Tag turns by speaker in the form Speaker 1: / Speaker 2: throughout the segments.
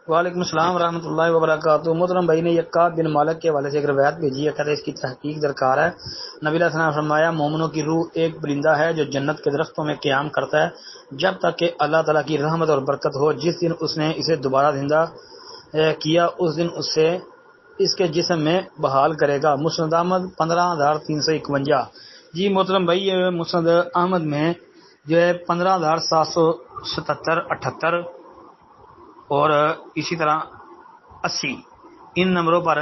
Speaker 1: وعلیکم السلام ورحمۃ اللہ وبرکاتہ۔ محترم بھائی نے یکا بن مالک کے والے سے ایک روایت بھیجی ہے، کہتے اس کی تحقیق درکار ہے۔ نبی علیہ السلام نے فرمایا مومنوں کی روح ایک پرندہ ہے جو جنت کے درختوں میں قیام کرتا ہے جب تک کہ اللہ تعالیٰ کی رحمت اور برکت ہو۔ جس دن اس نے اسے دوبارہ زندہ کیا اس دن اسے اس کے جسم میں بحال کرے گا۔ مسند احمد 15,351۔ جی محترم بھائی، یہ مسند احمد میں جو ہے 15,777 78 اور اسی طرح 80 ان نمبروں پر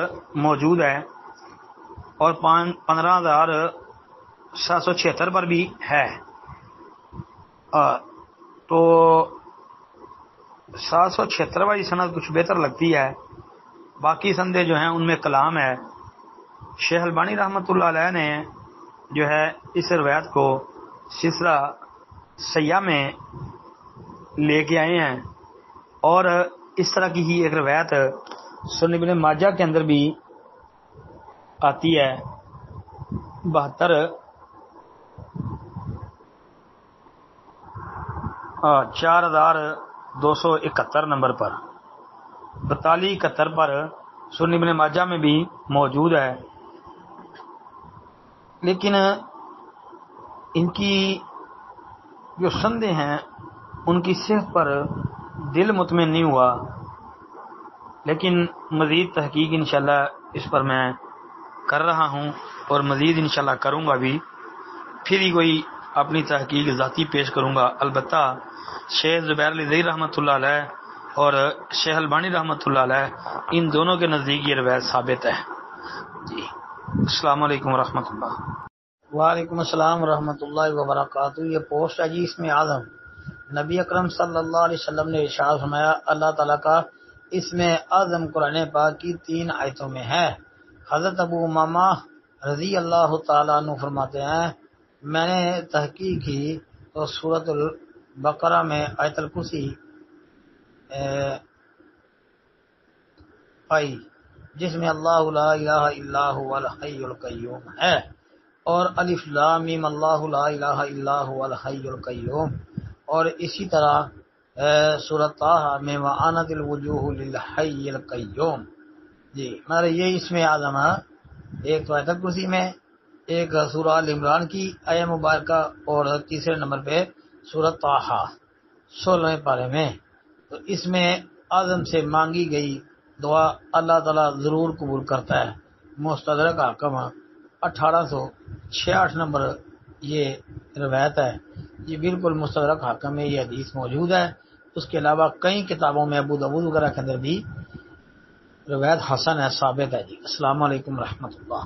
Speaker 1: موجود ہے، اور 15,776 پر بھی ہے۔ تو 776 والی سند کچھ بہتر لگتی ہے، باقی سندیں جو ہیں ان میں کلام ہے۔ شیخ البانی رحمۃ اللہ علیہ نے جو ہے اس روایت کو سلسلہ سیاح میں لے کے آئے ہیں، اور اس طرح کی ہی ایک روایت سنن ابن ماجہ کے اندر بھی آتی ہے 4271 نمبر پر، 4271 پر سنن ابن ماجہ میں بھی موجود ہے۔ لیکن ان کی جو سندیں ہیں ان کی صحت پر دل مطمئن نہیں ہوا، لیکن مزید تحقیق انشاءاللہ اس پر میں کر رہا ہوں اور مزید انشاءاللہ کروں گا بھی، پھر ہی کوئی اپنی تحقیق ذاتی پیش کروں گا۔ البتہ شیخ زبیر علی رحمۃ اللہ علیہ اور شیخ البانی رحمۃ اللہ علیہ ان دونوں کے نزدیک یہ روایت ثابت ہے۔ جی السلام علیکم ورحمۃ اللہ۔
Speaker 2: وعلیکم السلام ورحمۃ اللہ وبرکاتہ۔ یہ پوسٹ ہے جی اسم اعظم۔ نبی اکرم صلی اللہ علیہ وسلم نے ارشاد فرمایا اللہ تعالیٰ کا اسم اعظم قرآن پاک کی 3 آیتوں میں ہے۔ حضرت ابو امامہ رضی اللہ تعالیٰ عنہ فرماتے ہیں میں نے تحقیق کی تو سورۃ البقرہ میں آیت الکرسی پائی جس میں اللہ لا الہ الا هو الحی القیوم ہے، اور الف لام میم اللہ لا الہ الا هو الحی القیوم، اور اسی طرح سورۃ طٰہٰ میں وَأَنَتِ الْوُجُوهُ لِلْحَيِّ الْقَيُّومِ۔ جی مگر یہ اس میں اعظم ہے، ایک تو آیت الکرسی میں، ایک سورہ آل عمران کی آیہ مبارکہ، اور تیسرے نمبر پہ سورۃ طٰہٰ 16ویں پارے میں۔ تو اس میں اعظم سے مانگی گئی دعا اللہ تعالیٰ ضرور قبول کرتا ہے۔ مستدرک حاکم 1866 نمبر یہ روایت ہے، یہ بالکل مستدرک حاکم میں یہ حدیث موجود ہے۔ اس کے علاوہ کئی کتابوں میں ابو داؤد وغیرہ کے اندر بھی روایت حسن ہے، ثابت ہے۔ جی السلام علیکم ورحمۃ اللہ۔